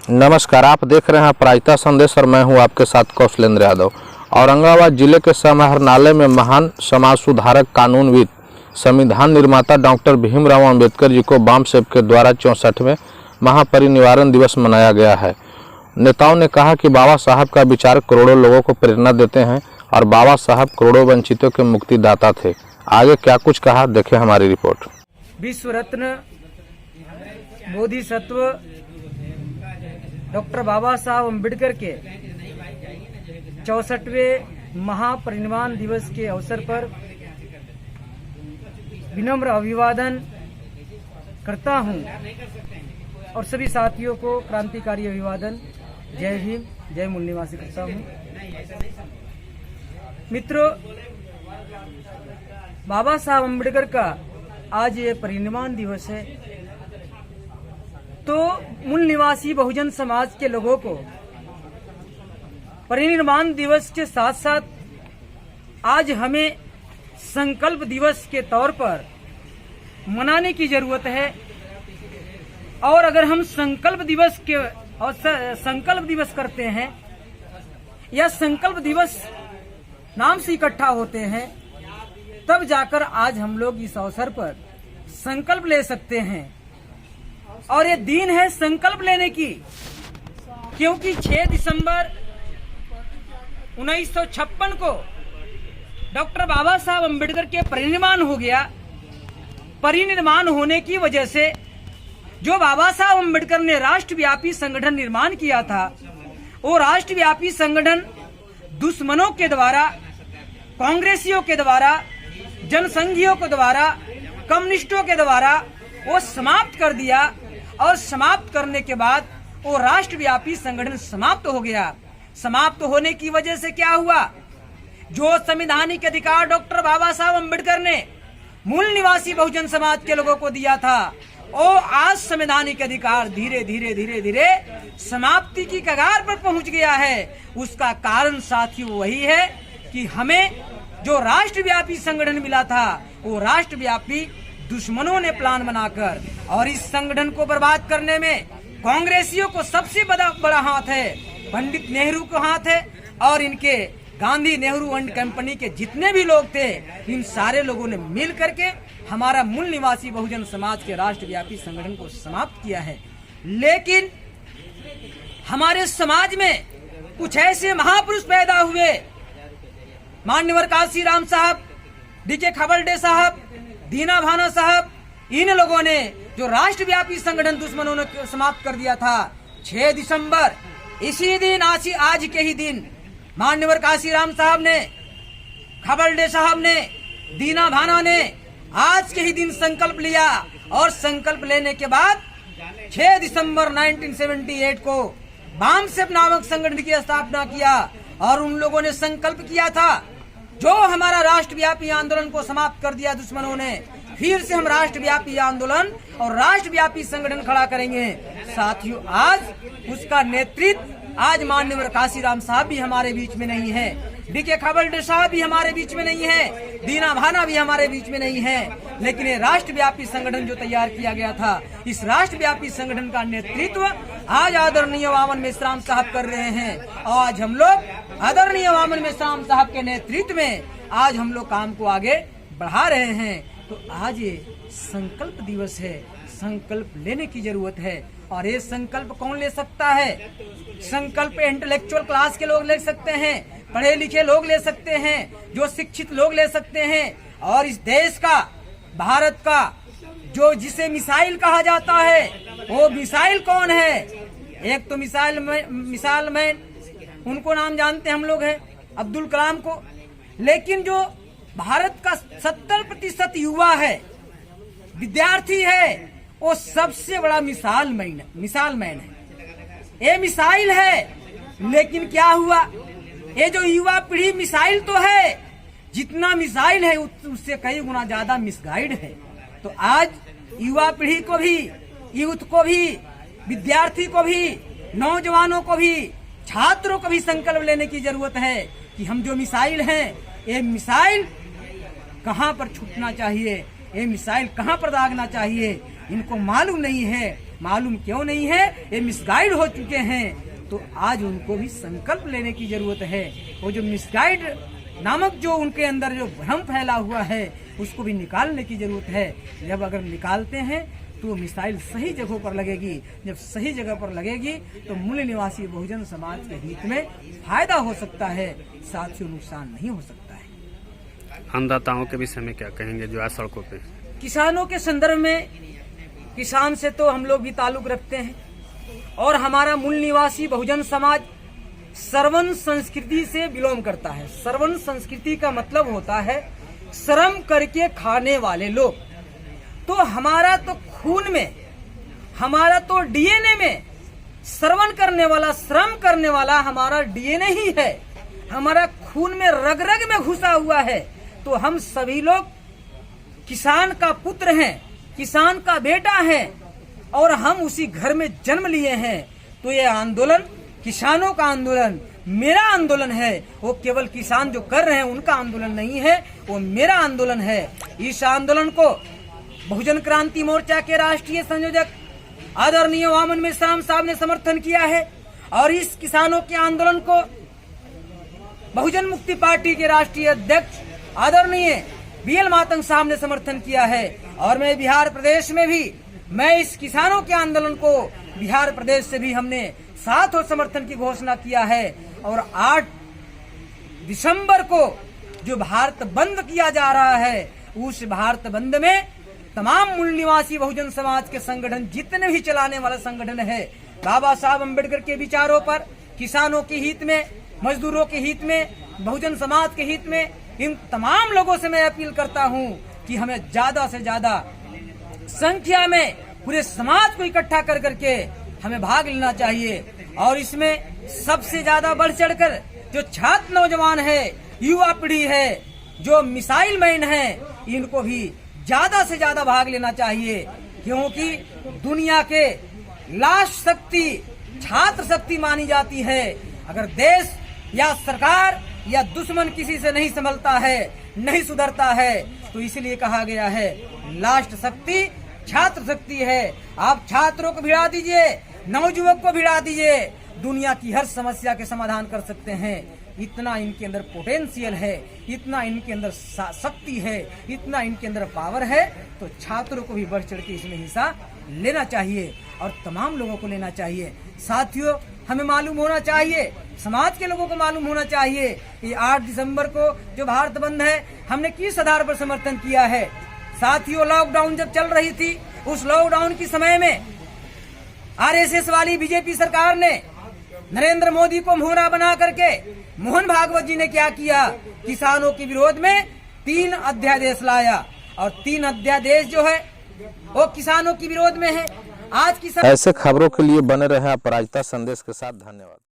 नमस्कार, आप देख रहे हैं प्रायिकता संदेश और मैं हूं आपके साथ कौशलेंद्र यादव। औरंगाबाद जिले के समाहरणालय में महान समाज सुधारक, कानूनविद, संविधान निर्माता डॉक्टर भीमराव अंबेडकर जी को बामसेब के द्वारा 64वें महापरिनिर्वाण दिवस मनाया गया है। नेताओं ने कहा कि बाबा साहब का विचार करोड़ों लोगों को प्रेरणा देते हैं और बाबा साहब करोड़ों वंचितों के मुक्तिदाता थे। आगे क्या कुछ कहा, देखें हमारी रिपोर्ट। विश्व रत्न बोधिसत्व डॉक्टर बाबा साहब अम्बेडकर के 64वें महापरिनिर्वाण दिवस के अवसर पर विनम्र अभिवादन करता हूं और सभी साथियों को क्रांतिकारी अभिवादन। जय भीम, जय मूल निवासी करता हूं। मित्रों, बाबा साहब अम्बेडकर का आज ये परिनिर्वाण दिवस है, तो मूल निवासी बहुजन समाज के लोगों को परिनिर्वाण दिवस के साथ साथ आज हमें संकल्प दिवस के तौर पर मनाने की जरूरत है। और अगर हम संकल्प दिवस करते हैं या संकल्प दिवस नाम से इकट्ठा होते हैं, तब जाकर आज हम लोग इस अवसर पर संकल्प ले सकते हैं। और ये दिन है संकल्प लेने की, क्योंकि 6 दिसंबर 1956 को डॉक्टर बाबा साहब अम्बेडकर के परिनिर्वाण हो गया। परिनिर्वाण होने की वजह से जो बाबा साहब अम्बेडकर ने राष्ट्रव्यापी संगठन निर्माण किया था, वो राष्ट्रव्यापी संगठन दुश्मनों के द्वारा, कांग्रेसियों के द्वारा, जनसंघियों के द्वारा, कम्युनिस्टों के द्वारा वो समाप्त कर दिया। और समाप्त करने के बाद वो राष्ट्रव्यापी संगठन समाप्त हो गया। समाप्त होने की वजह से क्या हुआ, जो संवैधानिक अधिकार डॉक्टर बाबा साहब अम्बेडकर ने मूल निवासी बहुजन समाज के लोगों को दिया था, वो आज संवैधानिक अधिकार धीरे धीरे समाप्ति की कगार पर पहुंच गया है। उसका कारण साथियों वही है कि हमें जो राष्ट्रव्यापी संगठन मिला था, वो राष्ट्रव्यापी दुश्मनों ने प्लान बनाकर और इस संगठन को बर्बाद करने में कांग्रेसियों को सबसे बड़ा हाथ है, पंडित नेहरू को हाथ है। और इनके गांधी नेहरू एंड कंपनी के जितने भी लोग थे, इन सारे लोगों ने मिल करके हमारा मूल निवासी बहुजन समाज के राष्ट्रव्यापी संगठन को समाप्त किया है। लेकिन हमारे समाज में कुछ ऐसे महापुरुष पैदा हुए, मान्यवर काशीराम साहब, डीके खबरडे साहब, दीना भाना साहब, इन लोगों ने जो राष्ट्रव्यापी संगठन दुश्मनों ने समाप्त कर दिया था। 6 दिसंबर इसी दिन, आज के ही दिन मान्यवर काशीराम साहब ने, खबरडे साहब ने, दीना भाना ने आज के ही दिन संकल्प लिया। और संकल्प लेने के बाद 6 दिसंबर 1978 को बामसेब नामक संगठन की स्थापना किया। और उन लोगों ने संकल्प किया था, जो हमारा राष्ट्रव्यापी आंदोलन को समाप्त कर दिया दुश्मनों ने, फिर से हम राष्ट्रव्यापी आंदोलन और राष्ट्रव्यापी संगठन खड़ा करेंगे। साथियों, आज उसका नेतृत्व आज मान्यवर काशीराम साहब भी हमारे बीच में नहीं है, डीके खबरडे साहब भी हमारे बीच में नहीं है, दीना भाना भी हमारे बीच में नहीं है। लेकिन ये राष्ट्रव्यापी संगठन जो तैयार किया गया था, इस राष्ट्रव्यापी संगठन का नेतृत्व आज आदरणीय वामन मेश्राम साहब कर रहे हैं। और आज हम लोग आदरणीय वामन मेश्राम साहब के नेतृत्व में आज हम लोग काम को आगे बढ़ा रहे हैं। तो आज ये संकल्प दिवस है, संकल्प लेने की जरूरत है। और ये संकल्प कौन ले सकता है? संकल्प इंटेलेक्चुअल क्लास के लोग ले सकते हैं, पढ़े लिखे लोग ले सकते हैं, जो शिक्षित लोग ले सकते हैं। और इस देश का, भारत का, जो जिसे मिसाइल कहा जाता है, वो मिसाइल कौन है? एक तो मिसाइल मैन, उनको नाम जानते हम लोग हैं, अब्दुल कलाम को। लेकिन जो भारत का 70% युवा है, विद्यार्थी है, वो सबसे बड़ा मिसाल मैन है। ये मिसाइल है। लेकिन क्या हुआ, ये जो युवा पीढ़ी मिसाइल तो है, जितना मिसाइल है उससे कई गुना ज्यादा मिसगाइड है। तो आज युवा पीढ़ी को भी, यूथ को भी, विद्यार्थी को भी, नौजवानों को भी, छात्रों को भी संकल्प लेने की जरूरत है कि हम जो मिसाइल हैं, ये मिसाइल कहां पर छूटना चाहिए, ये मिसाइल कहां पर दागना चाहिए, इनको मालूम नहीं है। मालूम क्यों नहीं है, ये मिसगाइड हो चुके हैं। तो आज उनको भी संकल्प लेने की जरूरत है। वो जो मिसगाइड नामक जो उनके अंदर जो भ्रम फैला हुआ है उसको भी निकालने की जरूरत है। जब अगर निकालते हैं तो मिसाइल सही जगहों पर लगेगी। जब सही जगह पर लगेगी तो मूल निवासी बहुजन समाज के हित में फायदा हो सकता है, साथियों नुकसान नहीं हो सकता है। अन्नदाताओं के विषय में क्या कहेंगे जो आज सड़कों पे? किसानों के संदर्भ में, किसान से तो हम लोग भी ताल्लुक रखते हैं और हमारा मूल निवासी बहुजन समाज श्रवण संस्कृति से बिलोंग करता है। श्रवण संस्कृति का मतलब होता है श्रम करके खाने वाले लोग। तो हमारा तो खून में, हमारा तो डीएनए में श्रवण करने वाला, श्रम करने वाला हमारा डीएनए ही है। हमारा खून में रग रग में घुसा हुआ है। तो हम सभी लोग किसान का पुत्र हैं, किसान का बेटा है और हम उसी घर में जन्म लिए हैं। तो ये आंदोलन किसानों का आंदोलन, मेरा आंदोलन है। वो केवल किसान जो कर रहे हैं उनका आंदोलन नहीं है, वो मेरा आंदोलन है। इस आंदोलन को बहुजन क्रांति मोर्चा के राष्ट्रीय संयोजक आदरणीय वामन मेश्राम साहब ने समर्थन किया है और इस किसानों के आंदोलन को बहुजन मुक्ति पार्टी के राष्ट्रीय अध्यक्ष आदरणीय बीएल मातंग साहब ने समर्थन किया है। और मैं बिहार प्रदेश में भी, मैं इस किसानों के आंदोलन को बिहार प्रदेश से भी हमने साथ और समर्थन की घोषणा किया है। और 8 दिसंबर को जो भारत बंद किया जा रहा है, उस भारत बंद में तमाम मूल निवासी बहुजन समाज के संगठन, जितने भी चलाने वाला संगठन है, बाबा साहब अम्बेडकर के विचारों पर, किसानों के हित में, मजदूरों के हित में, बहुजन समाज के हित में, इन तमाम लोगों से मैं अपील करता हूं कि हमें ज्यादा से ज्यादा संख्या में पूरे समाज को इकट्ठा कर करके हमें भाग लेना चाहिए। और इसमें सबसे ज्यादा बढ़ चढ़कर जो छात्र नौजवान है, युवा पीढ़ी है, जो मिसाइल मैन है, इनको भी ज्यादा से ज्यादा भाग लेना चाहिए। क्योंकि दुनिया के लास्ट शक्ति छात्र शक्ति मानी जाती है। अगर देश या सरकार या दुश्मन किसी से नहीं संभलता है, नहीं सुधरता है, तो इसलिए कहा गया है लास्ट शक्ति छात्र शक्ति है। आप छात्रों को भिड़ा दीजिए, नवयुवक को भिड़ा दीजिए, दुनिया की हर समस्या के समाधान कर सकते हैं। इतना इनके अंदर पोटेंशियल है, इतना इनके अंदर शक्ति है, इतना इनके अंदर पावर है। तो छात्रों को भी बढ़ चढ़ के इसमें हिस्सा लेना चाहिए और तमाम लोगों को लेना चाहिए। साथियों, हमें मालूम होना चाहिए, समाज के लोगों को मालूम होना चाहिए, ये 8 दिसंबर को जो भारत बंद है, हमने किस आधार पर समर्थन किया है। साथियों, लॉकडाउन जब चल रही थी, उस लॉकडाउन के समय में आरएसएस वाली बीजेपी सरकार ने नरेंद्र मोदी को मोहरा बना करके मोहन भागवत जी ने क्या किया, किसानों के विरोध में 3 अध्यादेश लाया। और 3 अध्यादेश जो है वो किसानों के विरोध में है। आज की ऐसे खबरों के लिए बने रहे अपराजिता संदेश के साथ। धन्यवाद।